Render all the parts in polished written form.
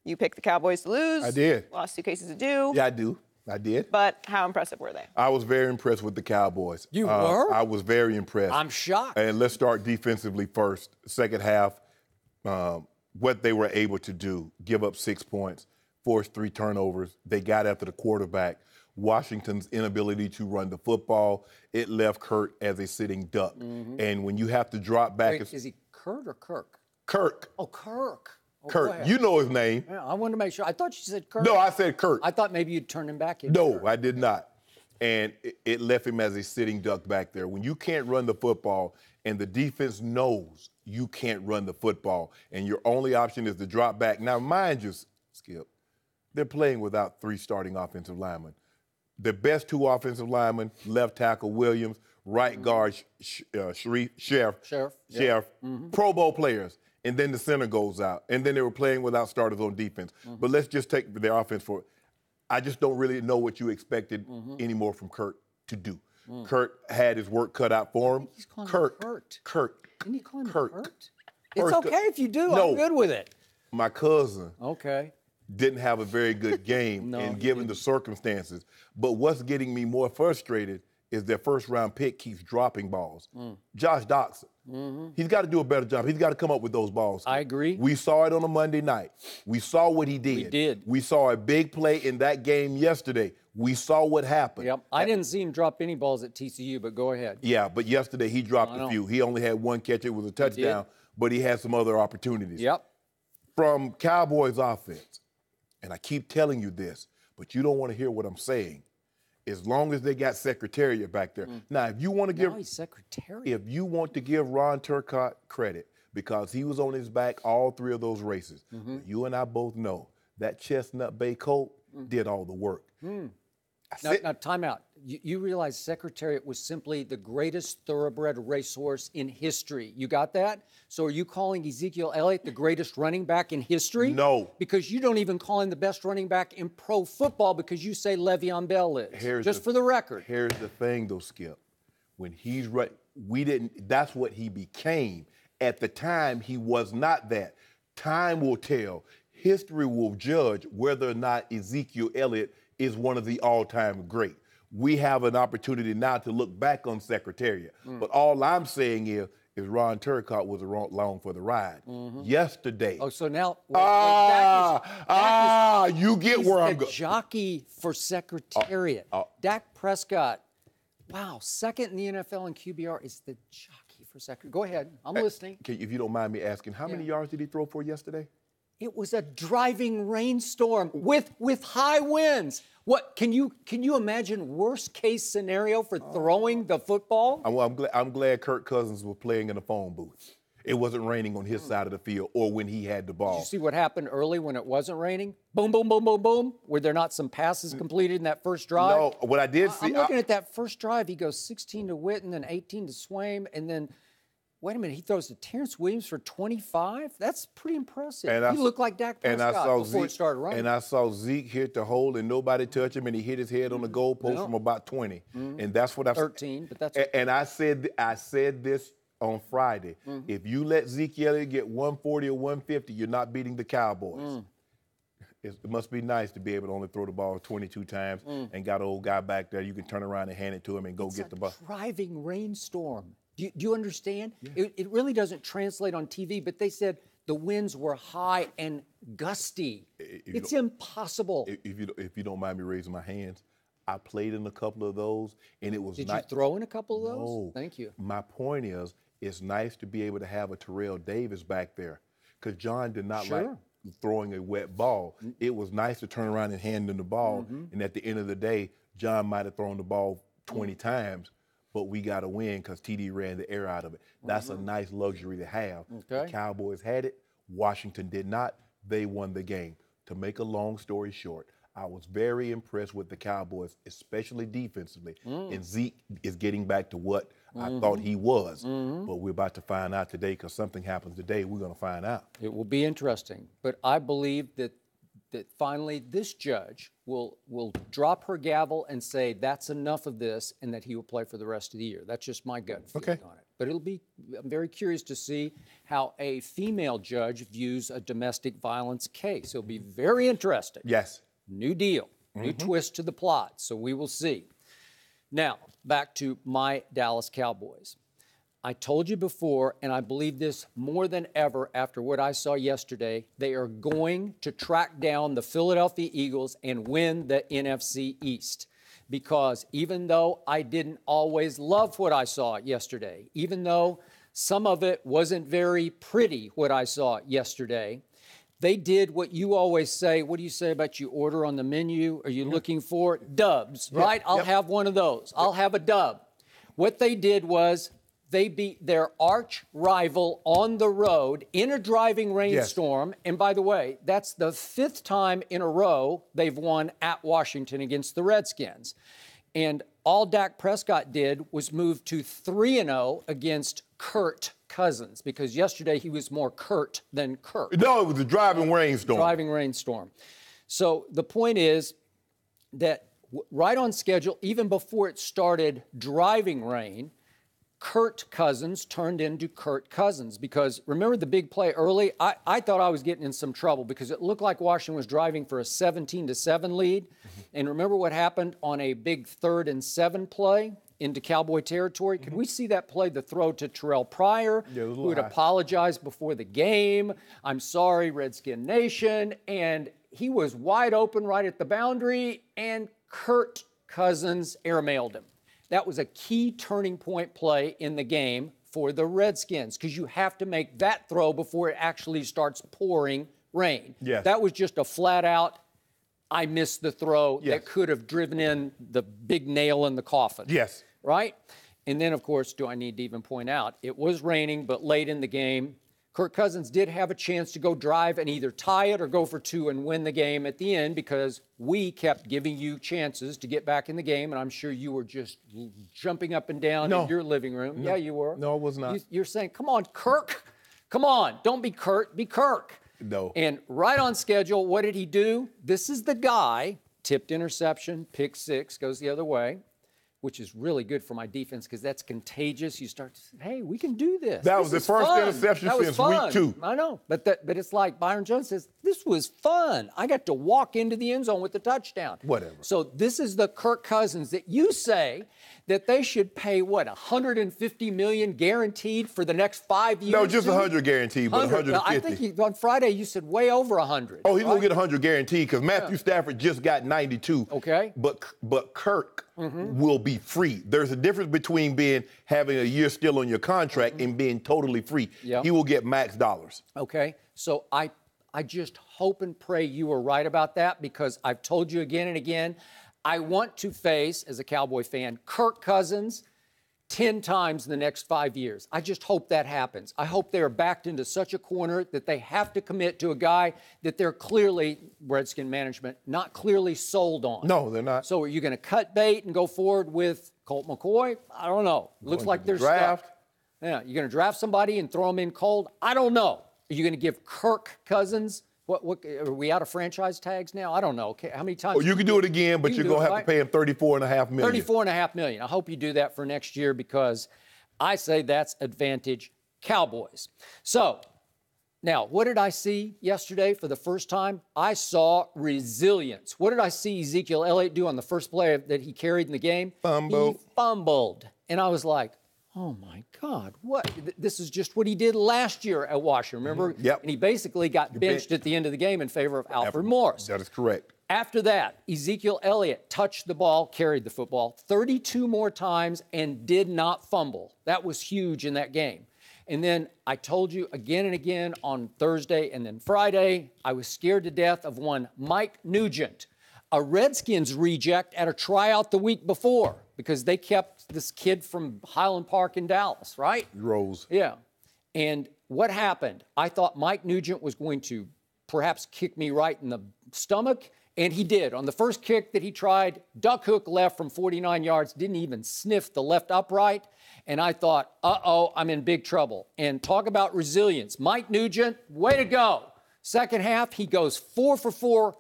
You picked the Cowboys to lose. I did. Lost 2 cases to do. Yeah, I do. I did. But how impressive were they? I was very impressed with the Cowboys. You were? I was very impressed. I'm shocked. And let's start defensively first. Second half, what they were able to do, give up 6 points, force 3 turnovers. They got after the quarterback. Washington's inability to run the football, it left Kurt as a sitting duck. And when you have to drop back... Wait, is he Kurt or Kirk? Kirk. Oh, Kirk. Oh, Kurt. You know his name. Yeah, I wanted to make sure. I thought you said Kurt. No, I said Kurt. I thought maybe you'd turn him back in. No, Kurt. I did not. And it left him as a sitting duck back there. When you can't run the football and the defense knows you can't run the football and your only option is to drop back. Now, mind you, Skip, they're playing without 3 starting offensive linemen. The best 2 offensive linemen, left tackle Williams, right guard Sheriff, Pro Bowl players. And then the center goes out. And then they were playing without starters on defense. But let's just take their offense for it. I just don't really know what you expected anymore from Kurt to do. Kurt had his work cut out for him. He's calling him Kurt. Didn't he call him Kurt. Kurt? It's okay if you do. No. I'm good with it. My cousin Okay. didn't have a very good game No, and he given didn't. the circumstances. But what's getting me more frustrated is their first-round pick keeps dropping balls. Josh Doxson. He's got to do a better job. He's got to come up with those balls. I agree. We saw it on a Monday night. We saw what he did. We did. We saw a big play in that game yesterday. We saw what happened. Yep. I didn't see him drop any balls at TCU, but go ahead. Yeah, but yesterday he dropped a few. He only had 1 catch. It was a touchdown, but he had some other opportunities. Yep. From Cowboys offense, and I keep telling you this, but you don't want to hear what I'm saying. As long as they got Secretariat back there. Now, if you want to give, Now he's Secretariat. if you want to give Ron Turcotte credit because he was on his back all 3 of those races, you and I both know that Chestnut Bay colt did all the work. Now, time out. You realize Secretariat was simply the greatest thoroughbred racehorse in history. You got that? So are you calling Ezekiel Elliott the greatest running back in history? No. Because you don't even call him the best running back in pro football because you say Le'Veon Bell is. Just for the record. Here's the thing, though, Skip. When he's right, we didn't. That's what he became. At the time, he was not that. Time will tell. History will judge whether or not Ezekiel Elliott is one of the all-time great. We have an opportunity now to look back on Secretariat. But all I'm saying is Ron Turcotte was along for the ride. Yesterday. Oh, so now you get where I'm going. Jockey for Secretariat. Dak Prescott. Wow, second in the NFL in QBR is the jockey for Secretariat. Go ahead, I'm listening. If you don't mind me asking, how many yards did he throw for yesterday? It was a driving rainstorm with high winds. What can you imagine worst case scenario for throwing the football? I'm glad Kirk Cousins was playing in a phone booth. It wasn't raining on his side of the field or when he had the ball. Did you see what happened early when it wasn't raining? Boom, boom, boom, boom, boom. Were there not some passes completed in that first drive? No, what I did see. I'm looking at that first drive. He goes 16 to Witten, then 18 to Swaim, and then. Wait a minute, he throws to Terrence Williams for 25? That's pretty impressive. He looked like Dak Prescott before it started running. And I saw Zeke hit the hole and nobody touched him, and he hit his head on the goalpost from about 20. And that's what I 13, but that's and I said this on Friday. If you let Zeke Elliott get 140 or 150, you're not beating the Cowboys. It must be nice to be able to only throw the ball 22 times and got an old guy back there. You can turn around and hand it to him and go get the ball. Driving rainstorm. Do you understand? Yeah. It really doesn't translate on TV, but they said the winds were high and gusty. It's impossible. If you don't mind me raising my hands, I played in a couple of those, and it was Did you throw in a couple of those? No. Thank you. My point is, it's nice to be able to have a Terrell Davis back there, because John did not like throwing a wet ball. It was nice to turn around and hand him the ball, and at the end of the day, John might have thrown the ball 20 times, but we got to win because TD ran the air out of it. That's a nice luxury to have. Okay. The Cowboys had it. Washington did not. They won the game. To make a long story short, I was very impressed with the Cowboys, especially defensively. And Zeke is getting back to what I thought he was. But we're about to find out today, because something happens today. We're going to find out. It will be interesting. But I believe that finally this judge will drop her gavel and say that's enough of this, and that he will play for the rest of the year. That's just my gut feeling on it. but I'm very curious to see how a female judge views a domestic violence case. It'll be very interesting. Yes. New deal, new twist to the plot, so we will see. Now, back to my Dallas Cowboys. I told you before, and I believe this more than ever after what I saw yesterday, they are going to track down the Philadelphia Eagles and win the NFC East. Because even though I didn't always love what I saw yesterday, even though some of it wasn't very pretty, what I saw yesterday, they did what you always say. What do you say about you order on the menu? Are you looking for dubs, right? I'll have one of those. I'll have a dub. What they did was they beat their arch rival on the road in a driving rainstorm. And by the way, that's the 5th time in a row they've won at Washington against the Redskins. And all Dak Prescott did was move to 3-0 against Kirk Cousins, because yesterday he was more Kurt than Kirk. No, it was a driving rainstorm. Driving rainstorm. So the point is that right on schedule, even before it started driving rain, Kirk Cousins turned into Kirk Cousins, because remember the big play early? I thought I was getting in some trouble because it looked like Washington was driving for a 17-7 lead. And remember what happened on a big 3rd and 7 play into Cowboy territory? Could we see that play, the throw to Terrell Pryor, who had apologized before the game? I'm sorry, Redskin Nation. And he was wide open right at the boundary, and Kirk Cousins airmailed him. That was a key turning point play in the game for the Redskins, because you have to make that throw before it actually starts pouring rain. Yes. That was just a flat-out, I missed the throw that could have driven in the big nail in the coffin. Yes. Right? And then, of course, do I need to even point out, it was raining, but late in the game, Kirk Cousins did have a chance to go drive and either tie it or go for 2 and win the game at the end, because we kept giving you chances to get back in the game, and I'm sure you were just jumping up and down in your living room. No. Yeah, you were. No, I was not. You're saying, come on, Kirk. Come on. Don't be Kurt. Be Kirk. No. And right on schedule, what did he do? This is the guy, tipped interception, pick 6, goes the other way, which is really good for my defense because that's contagious. You start to say, hey, we can do this. That was the first interception since week 2. I know, but it's like Byron Jones says, this was fun. I got to walk into the end zone with the touchdown. Whatever. So this is the Kirk Cousins that you say that they should pay, what, $150 million guaranteed for the next 5 years? No, just 100 guaranteed, but 150. I think on Friday you said way over 100. Oh, he's going to get 100 guaranteed because Matthew Stafford just got 92. Okay. But Kirk will be free. There's a difference between having a year still on your contract and being totally free. Yep. He will get max dollars. Okay. So I just hope and pray you are right about that, because I've told you again and again, I want to face, as a Cowboy fan, Kirk Cousins 10 times in the next 5 years. I just hope that happens. I hope they're backed into such a corner that they have to commit to a guy that they're clearly, Redskin management, not clearly sold on. No, they're not. So are you going to cut bait and go forward with Colt McCoy? I don't know. Looks like they're draft. stuck. Yeah, you're going to draft somebody and throw them in cold? I don't know. Are you going to give Kirk Cousins, what are we out of franchise tags now? I don't know. Okay, how many times? Well, you can do it again, but you're going to have to pay him $34.5 million. $34.5 million. I hope you do that for next year, because I say that's advantage Cowboys. So now, what did I see yesterday for the first time? I saw resilience. What did I see Ezekiel Elliott do on the first play that he carried in the game? Fumble. He fumbled. And I was like, oh, my God, what? This is just what he did last year at Washington, remember? Yep. And he basically got benched at the end of the game in favor of Alfred Morris. That is correct. After that, Ezekiel Elliott touched the ball, carried the football 32 more times, and did not fumble. That was huge in that game. And then I told you again and again on Thursday and then Friday, I was scared to death of one Mike Nugent, a Redskins reject at a tryout the week before, because they kept this kid from Highland Park in Dallas, right? Rose. Yeah. And what happened? I thought Mike Nugent was going to perhaps kick me right in the stomach, and he did. On the first kick that he tried, duck hook left from 49 yards, didn't even sniff the left upright. And I thought, uh-oh, I'm in big trouble. And talk about resilience. Mike Nugent, way to go. Second half, he goes 4 for 4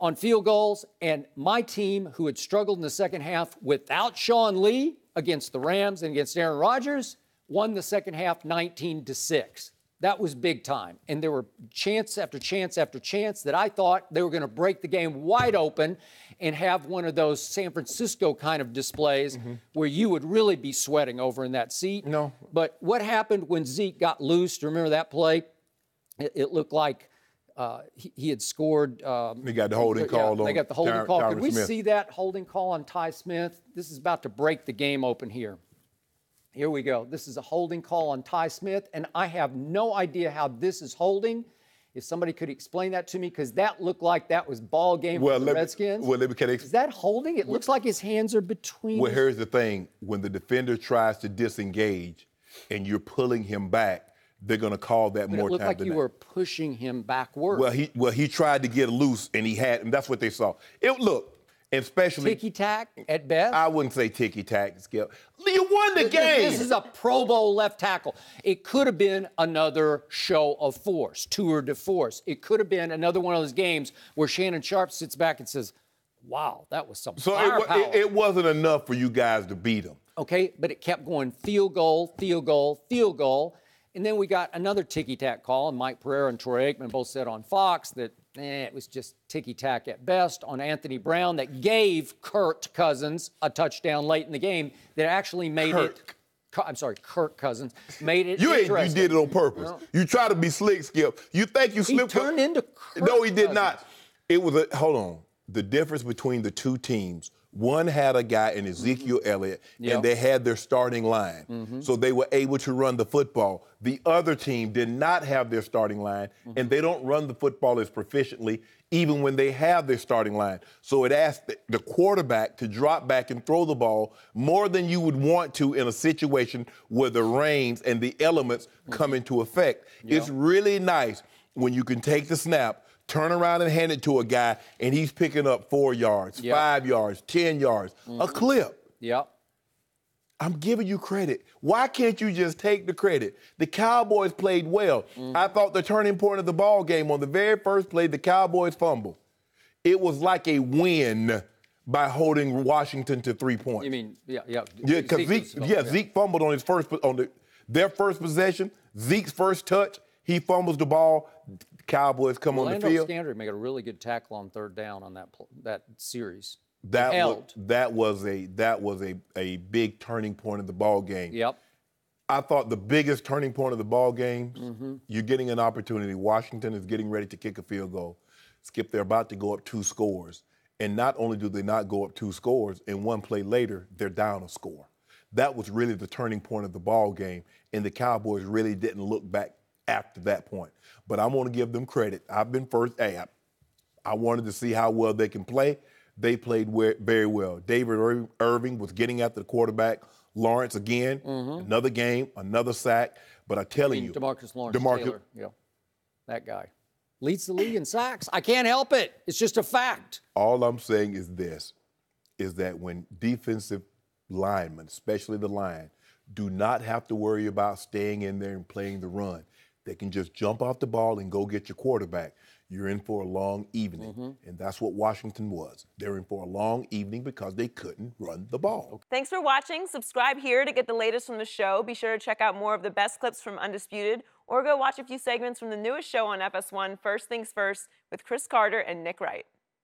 on field goals, and my team, who had struggled in the second half without Sean Lee against the Rams and against Aaron Rodgers, won the second half 19-6. That was big time. And there were chance after chance after chance that I thought they were going to break the game wide open and have one of those San Francisco kind of displays where you would really be sweating over in that seat. No. But what happened when Zeke got loose? Remember that play? It looked like he had scored. They got the holding call on. They got the holding call. Could we Smith. see that holding call on Ty Smith? This is about to break the game open here. Here we go. This is a holding call on Ty Smith, and I have no idea how this is holding. If somebody could explain that to me, because that looked like that was ball game for the Redskins. Is that holding? It looks like his hands are between. Well, here's the thing. When the defender tries to disengage and you're pulling him back, they're going to call that more time than that. It looked like you were pushing him backward. Well, he tried to get loose, and and that's what they saw. Look, especially ticky-tack at best? I wouldn't say ticky-tack, Skip. You won the game. This is a Pro Bowl left tackle. It could have been another show of force, tour de force. It could have been another one of those games where Shannon Sharpe sits back and says, wow, that was some firepower. So it wasn't enough for you guys to beat them. Okay, but it kept going field goal, field goal, field goal. And then we got another ticky-tack call, and Mike Pereira and Troy Aikman both said on Fox that it was just ticky-tack at best on Anthony Brown that gave Kirk Cousins a touchdown late in the game that actually made Kirk Cousins made it interesting. You did it on purpose. No. You try to be slick, Skip. You think you slipped up. He turned into Kirk No, he did Cousins. not. It was hold on. The difference between the two teams, one had a guy in Ezekiel Elliott, and they had their starting line. So they were able to run the football. The other team did not have their starting line, and they don't run the football as proficiently even when they have their starting line. So it asked the quarterback to drop back and throw the ball more than you would want to in a situation where the reins and the elements come into effect. It's really nice when you can take the snap, turn around and hand it to a guy, and he's picking up 4 yards, 5 yards, 10 yards, a clip. Yep. I'm giving you credit. Why can't you just take the credit? The Cowboys played well. I thought the turning point of the ball game on the very first play, the Cowboys fumbled. It was like a win by holding Washington to 3 points. You mean, Yeah, because Zeke fumbled on their first possession. Zeke's first touch, he fumbles the ball. Cowboys come on the field. Orlando Scandrick made a really good tackle on third down on that series. That was a big turning point of the ball game. Yep. I thought the biggest turning point of the ball game, you're getting an opportunity. Washington is getting ready to kick a field goal. Skip, they're about to go up 2 scores. And not only do they not go up 2 scores, in one play later, they're down a score. That was really the turning point of the ball game, and the Cowboys really didn't look back after that point. But I want to give them credit. I've been first. I wanted to see how well they can play. They played very well. David Irving was getting after the quarterback. Lawrence again, another game, another sack. But I'm telling you, DeMarcus Lawrence Taylor, that guy leads the league in sacks. I can't help it. It's just a fact. All I'm saying is this, is that when defensive linemen, especially the line, do not have to worry about staying in there and playing the run. They can just jump off the ball and go get your quarterback. You're in for a long evening, and that's what Washington was. They're in for a long evening because they couldn't run the ball. Thanks for watching. Subscribe here to get the latest from the show. Be sure to check out more of the best clips from Undisputed, or go watch a few segments from the newest show on FS1, First Things First, with Chris Carter and Nick Wright.